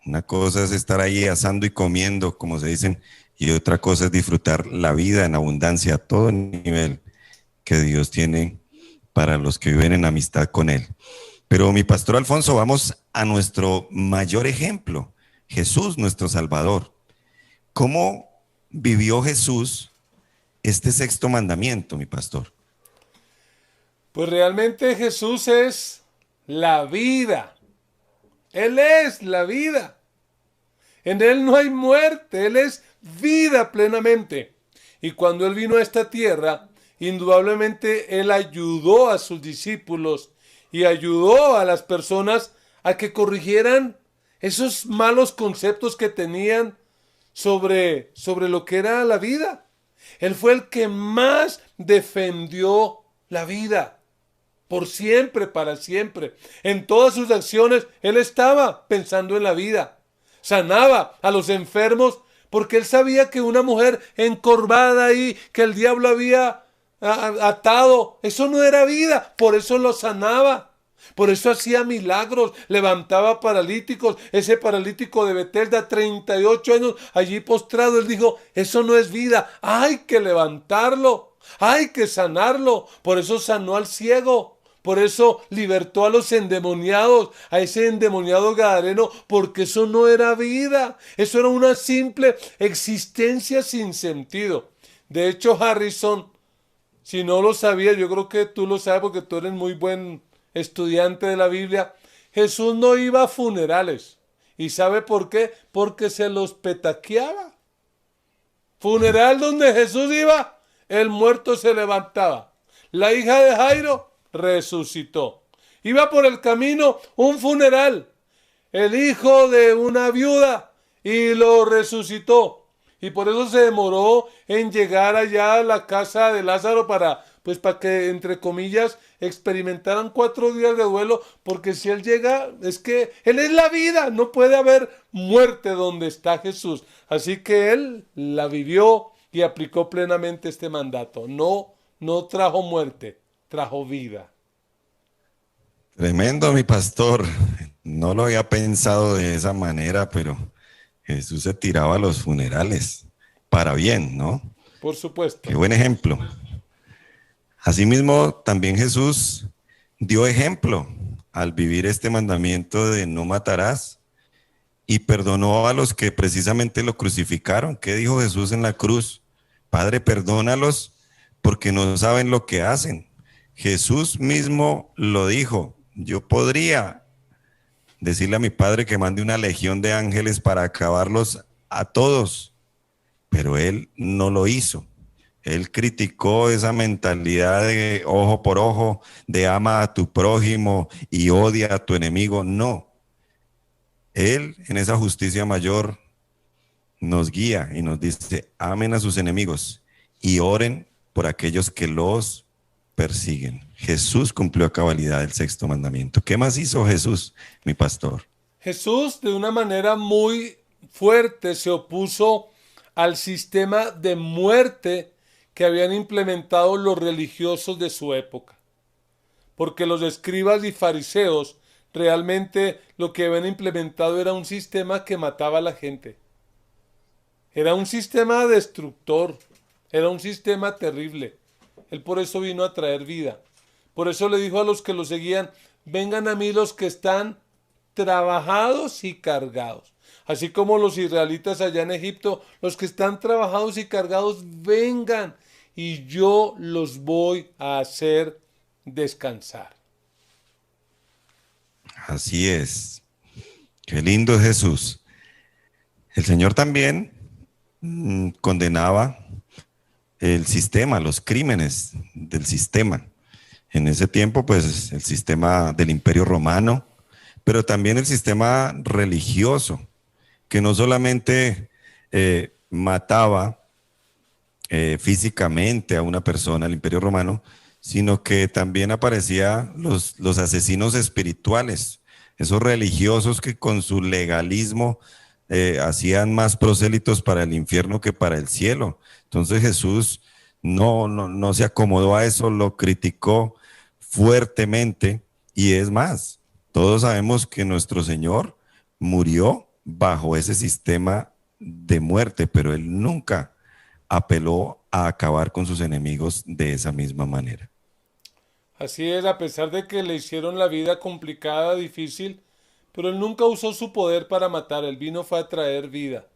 Speaker 2: Una cosa es estar ahí asando y comiendo, como se dicen, y otra cosa es disfrutar la vida en abundancia a todo nivel que Dios tiene para los que viven en amistad con Él. Pero mi pastor Alfonso, vamos a nuestro mayor ejemplo, Jesús, nuestro Salvador. ¿Cómo vivió Jesús este sexto mandamiento, mi pastor?
Speaker 1: Pues realmente Jesús es la vida. Él es la vida. En Él no hay muerte, Él es vida plenamente. Y cuando Él vino a esta tierra, indudablemente Él ayudó a sus discípulos y ayudó a las personas a que corrigieran esos malos conceptos que tenían sobre lo que era la vida. Él fue el que más defendió la vida, por siempre, para siempre. En todas sus acciones, él estaba pensando en la vida. Sanaba a los enfermos porque él sabía que una mujer encorvada ahí, que el diablo había atado, eso no era vida, por eso lo sanaba. Por eso hacía milagros, levantaba paralíticos. Ese paralítico de Betesda, 38 años allí postrado, él dijo, eso no es vida, hay que levantarlo, hay que sanarlo. Por eso sanó al ciego, por eso libertó a los endemoniados, a ese endemoniado gadareno, porque eso no era vida, eso era una simple existencia sin sentido. De hecho, Harrison, si no lo sabía, yo creo que tú lo sabes porque tú eres muy buen estudiante de la Biblia. Jesús no iba a funerales. ¿Y sabe por qué? Porque se los petaqueaba. Funeral donde Jesús iba, el muerto se levantaba. La hija de Jairo resucitó. Iba por el camino un funeral, el hijo de una viuda, y lo resucitó. Y por eso se demoró en llegar allá a la casa de Lázaro para que, entre comillas, experimentaran 4 días de duelo, porque si él llega, es que él es la vida, no puede haber muerte donde está Jesús. Así que él la vivió y aplicó plenamente este mandato. No trajo muerte, trajo vida.
Speaker 2: Tremendo, mi pastor. No lo había pensado de esa manera, pero Jesús se tiraba a los funerales para bien, ¿no?
Speaker 1: Por supuesto.
Speaker 2: Qué buen ejemplo. Asimismo, también Jesús dio ejemplo al vivir este mandamiento de no matarás y perdonó a los que precisamente lo crucificaron. ¿Qué dijo Jesús en la cruz? Padre, perdónalos porque no saben lo que hacen. Jesús mismo lo dijo. Yo podría decirle a mi Padre que mande una legión de ángeles para acabarlos a todos, pero él no lo hizo. Él criticó esa mentalidad de ojo por ojo, de ama a tu prójimo y odia a tu enemigo. No, él en esa justicia mayor nos guía y nos dice, amen a sus enemigos y oren por aquellos que los persiguen. Jesús cumplió a cabalidad el 6.º mandamiento. ¿Qué más hizo Jesús, mi pastor?
Speaker 1: Jesús, de una manera muy fuerte, se opuso al sistema de muerte que habían implementado los religiosos de su época. Porque los escribas y fariseos realmente lo que habían implementado era un sistema que mataba a la gente. Era un sistema destructor, era un sistema terrible. Él por eso vino a traer vida. Por eso le dijo a los que lo seguían, vengan a mí los que están trabajados y cargados. Así como los israelitas allá en Egipto, los que están trabajados y cargados, vengan y yo los voy a hacer descansar.
Speaker 2: Así es. Qué lindo es Jesús. El Señor también condenaba el sistema, los crímenes del sistema. En ese tiempo, pues, el sistema del Imperio Romano, pero también el sistema religioso, que no solamente mataba físicamente a una persona, el Imperio Romano, sino que también aparecían los asesinos espirituales, esos religiosos que con su legalismo hacían más prosélitos para el infierno que para el cielo. Entonces Jesús no se acomodó a eso, lo criticó fuertemente y es más, todos sabemos que nuestro Señor murió bajo ese sistema de muerte, pero Él nunca apeló a acabar con sus enemigos de esa misma manera.
Speaker 1: Así es, a pesar de que le hicieron la vida complicada, difícil, pero él nunca usó su poder para matar, él vino fue a traer vida.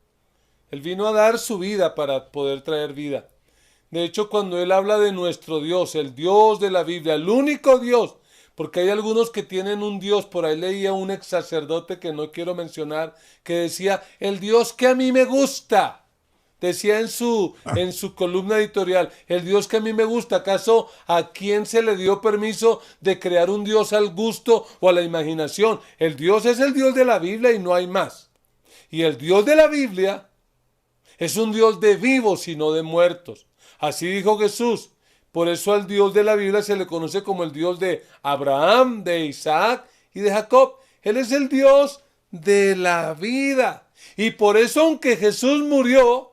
Speaker 1: Él vino a dar su vida para poder traer vida. De hecho, cuando él habla de nuestro Dios, el Dios de la Biblia, el único Dios, porque hay algunos que tienen un Dios, por ahí leía un ex sacerdote que no quiero mencionar, que decía, el Dios que a mí me gusta. Decía en su columna editorial, el Dios que a mí me gusta, ¿acaso a quién se le dio permiso de crear un Dios al gusto o a la imaginación? El Dios es el Dios de la Biblia y no hay más. Y el Dios de la Biblia es un Dios de vivos y no de muertos. Así dijo Jesús. Por eso al Dios de la Biblia se le conoce como el Dios de Abraham, de Isaac y de Jacob. Él es el Dios de la vida. Y por eso, aunque Jesús murió,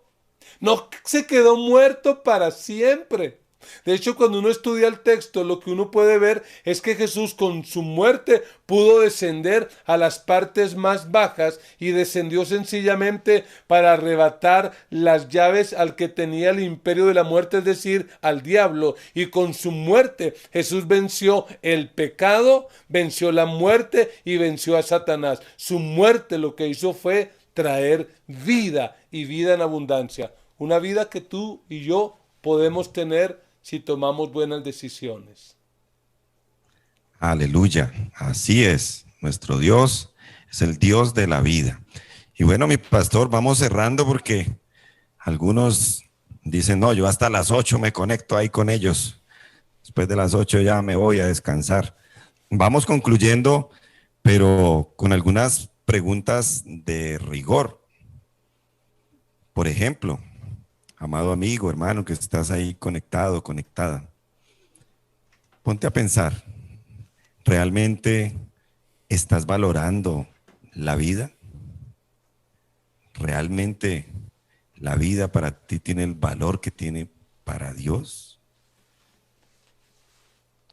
Speaker 1: no se quedó muerto para siempre. De hecho, cuando uno estudia el texto, lo que uno puede ver es que Jesús con su muerte pudo descender a las partes más bajas y descendió sencillamente para arrebatar las llaves al que tenía el imperio de la muerte, es decir, al diablo. Y con su muerte Jesús venció el pecado, venció la muerte y venció a Satanás. Su muerte lo que hizo fue traer vida y vida en abundancia. Una vida que tú y yo podemos tener si tomamos buenas decisiones.
Speaker 2: Aleluya, así es. Nuestro Dios es el Dios de la vida. Y bueno, mi pastor, vamos cerrando porque algunos dicen, no, yo hasta las 8 me conecto ahí con ellos. Después de las 8 ya me voy a descansar. Vamos concluyendo, pero con algunas preguntas de rigor. Por ejemplo, amado amigo, hermano, que estás ahí conectado, conectada, ponte a pensar, ¿realmente estás valorando la vida? ¿Realmente la vida para ti tiene el valor que tiene para Dios?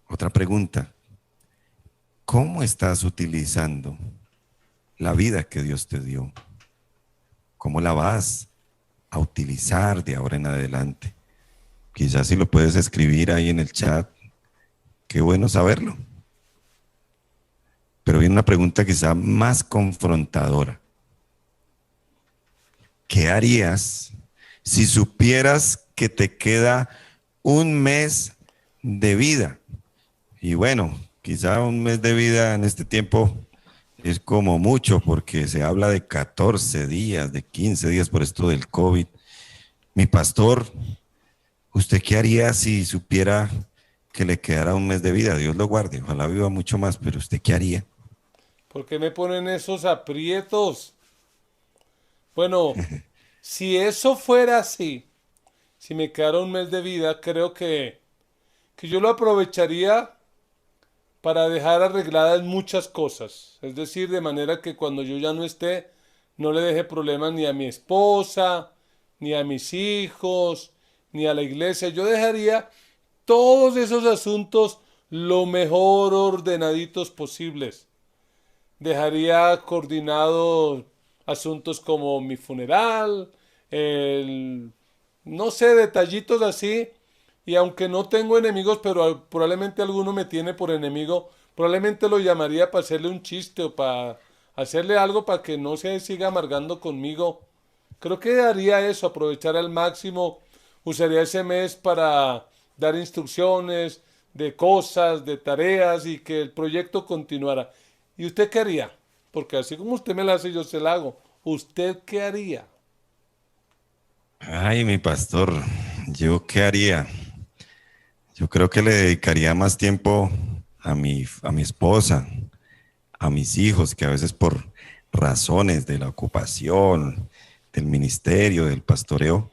Speaker 2: Otra pregunta, ¿cómo estás utilizando la vida que Dios te dio? ¿Cómo la vas a utilizar de ahora en adelante? Quizás si lo puedes escribir ahí en el chat, qué bueno saberlo. Pero viene una pregunta quizá más confrontadora. ¿Qué harías si supieras que te queda un mes de vida? Y bueno, quizá un mes de vida en este tiempo es como mucho, porque se habla de 14 días, de 15 días por esto del COVID. Mi pastor, ¿usted qué haría si supiera que le quedara un mes de vida? Dios lo guarde, ojalá viva mucho más, pero ¿usted qué haría?
Speaker 1: ¿Por qué me ponen esos aprietos? Bueno, si eso fuera así, si me quedara un mes de vida, creo que yo lo aprovecharía para dejar arregladas muchas cosas. Es decir, de manera que cuando yo ya no esté, no le deje problemas ni a mi esposa, ni a mis hijos, ni a la iglesia. Yo dejaría todos esos asuntos lo mejor ordenaditos posibles. Dejaría coordinados asuntos como mi funeral, no sé, detallitos así. Y aunque no tengo enemigos, pero probablemente alguno me tiene por enemigo, probablemente lo llamaría para hacerle un chiste o para hacerle algo para que no se siga amargando conmigo. Creo que haría eso, aprovechar al máximo. Usaría ese mes para dar instrucciones de cosas, de tareas y que el proyecto continuara. ¿Y usted qué haría? Porque así como usted me la hace, yo se la hago. ¿Usted qué haría?
Speaker 2: Ay, mi pastor, ¿yo qué haría? Yo creo que le dedicaría más tiempo a mi esposa, a mis hijos, que a veces por razones de la ocupación, del ministerio, del pastoreo,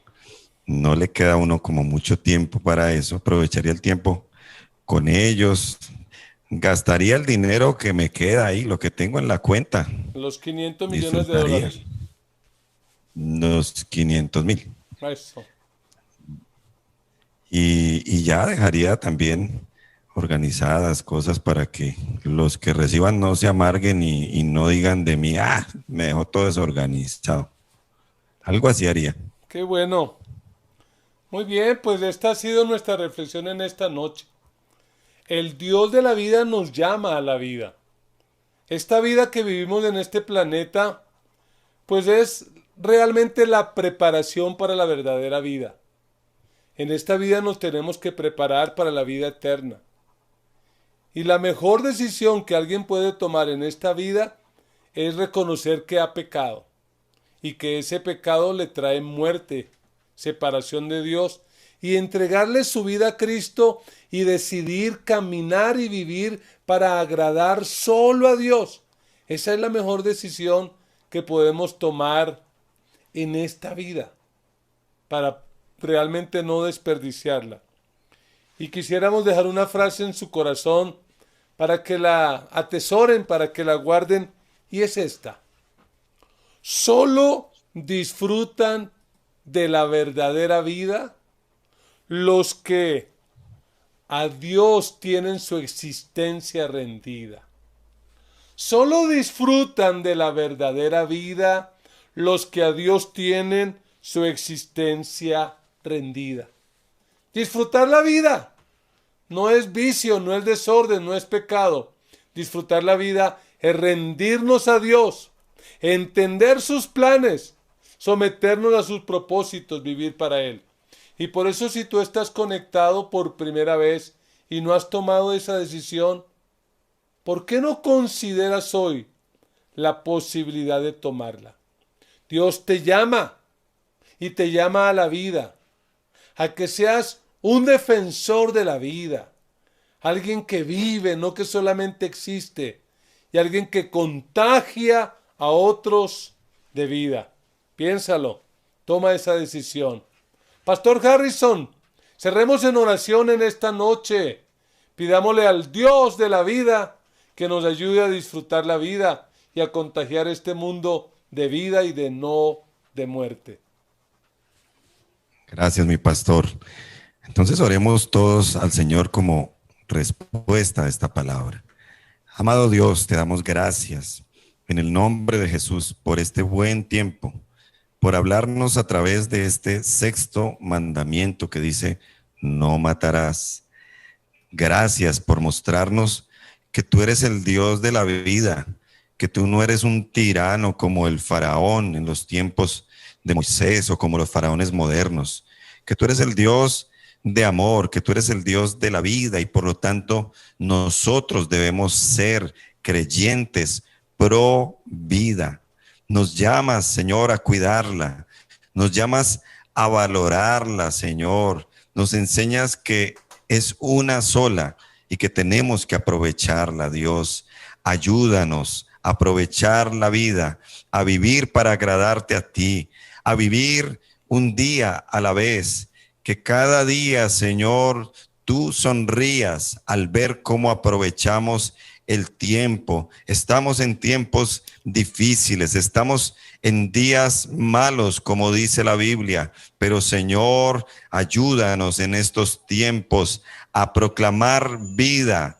Speaker 2: no le queda a uno como mucho tiempo para eso. Aprovecharía el tiempo con ellos, gastaría el dinero que me queda ahí, lo que tengo en la cuenta,
Speaker 1: Los 500 millones de
Speaker 2: disfrutaría
Speaker 1: dólares.
Speaker 2: los 500,000.
Speaker 1: Eso.
Speaker 2: Y ya dejaría también organizadas cosas para que los que reciban no se amarguen y no digan de mí, ah, me dejó todo desorganizado. Algo así haría.
Speaker 1: Qué bueno. Muy bien, pues esta ha sido nuestra reflexión en esta noche. El Dios de la vida nos llama a la vida. Esta vida que vivimos en este planeta, pues es realmente la preparación para la verdadera vida. En esta vida nos tenemos que preparar para la vida eterna. Y la mejor decisión que alguien puede tomar en esta vida es reconocer que ha pecado y que ese pecado le trae muerte separación de Dios, y entregarle su vida a Cristo y decidir caminar y vivir para agradar solo a Dios. Esa es la mejor decisión que podemos tomar en esta vida para realmente no desperdiciarla. Y quisiéramos dejar una frase en su corazón para que la atesoren, para que la guarden, y es esta: solo disfrutan de la verdadera vida los que a Dios tienen su existencia rendida. Solo disfrutan de la verdadera vida los que a Dios tienen su existencia rendida. Disfrutar la vida no es vicio, no es desorden, no es pecado. Disfrutar la vida es rendirnos a Dios, entender sus planes, someternos a sus propósitos, vivir para Él. Y por eso, si tú estás conectado por primera vez y no has tomado esa decisión, ¿por qué no consideras hoy la posibilidad de tomarla? Dios te llama y te llama a la vida, a que seas un defensor de la vida, alguien que vive, no que solamente existe, y alguien que contagia a otros de vida. Piénsalo, toma esa decisión. Pastor Harrison, cerremos en oración en esta noche. Pidámosle al Dios de la vida que nos ayude a disfrutar la vida y a contagiar este mundo de vida y de no de muerte.
Speaker 2: Gracias, mi pastor. Entonces oremos todos al Señor como respuesta a esta palabra. Amado Dios, te damos gracias en el nombre de Jesús por este buen tiempo, por hablarnos a través de este sexto mandamiento que dice: no matarás. Gracias por mostrarnos que tú eres el Dios de la vida, que tú no eres un tirano como el faraón en los tiempos de Moisés o como los faraones modernos, que tú eres el Dios de amor, que tú eres el Dios de la vida, y por lo tanto nosotros debemos ser creyentes pro vida. Nos llamas, Señor, a cuidarla, nos llamas a valorarla, Señor, nos enseñas que es una sola y que tenemos que aprovecharla, Dios. Ayúdanos a aprovechar la vida, a vivir para agradarte a ti, a vivir un día a la vez, que cada día, Señor, tú sonrías al ver cómo aprovechamos el tiempo. Estamos en tiempos difíciles, estamos en días malos, como dice la Biblia, pero Señor, ayúdanos en estos tiempos a proclamar vida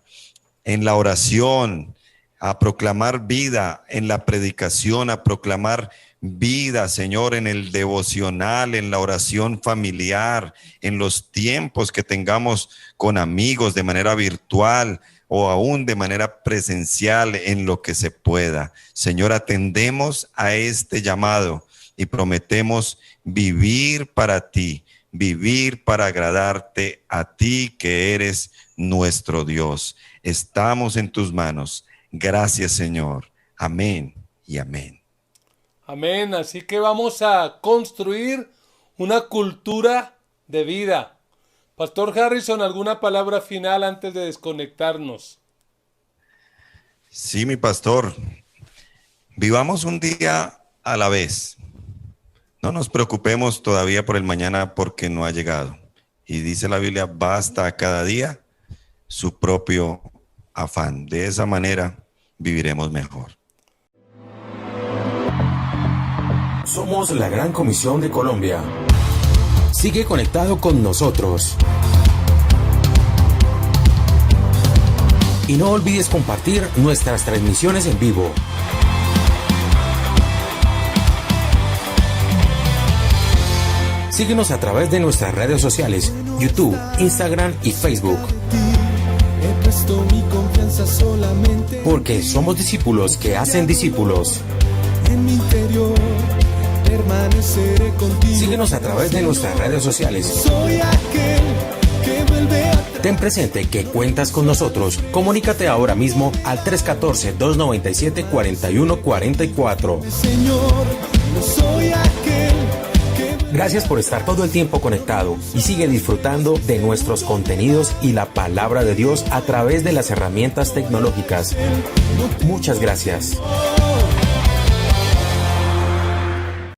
Speaker 2: en la oración, a proclamar vida en la predicación, a proclamar vida, Señor, en el devocional, en la oración familiar, en los tiempos que tengamos con amigos de manera virtual o aún de manera presencial, en lo que se pueda. Señor, atendemos a este llamado y prometemos vivir para ti, vivir para agradarte a ti, que eres nuestro Dios. Estamos en tus manos. Gracias, Señor. Amén y amén.
Speaker 1: Amén. Así que vamos a construir una cultura de vida. Pastor Harrison, ¿alguna palabra final antes de desconectarnos?
Speaker 2: Sí, mi pastor. Vivamos un día a la vez. No nos preocupemos todavía por el mañana, porque no ha llegado. Y dice la Biblia: basta a cada día su propio afán. De esa manera viviremos mejor.
Speaker 3: Somos la Gran Comisión de Colombia. Sigue conectado con nosotros. Y no olvides compartir nuestras transmisiones en vivo. Síguenos a través de nuestras redes sociales, YouTube, Instagram y Facebook. Porque somos discípulos que hacen discípulos. En mi interior permaneceré contigo. Síguenos a través de nuestras redes sociales. Soy aquel que vuelve a... Ten presente que cuentas con nosotros. Comunícate ahora mismo al 314-297-4144. Señor, no soy aquel que... Gracias por estar todo el tiempo conectado y sigue disfrutando de nuestros contenidos y la palabra de Dios a través de las herramientas tecnológicas. Muchas gracias.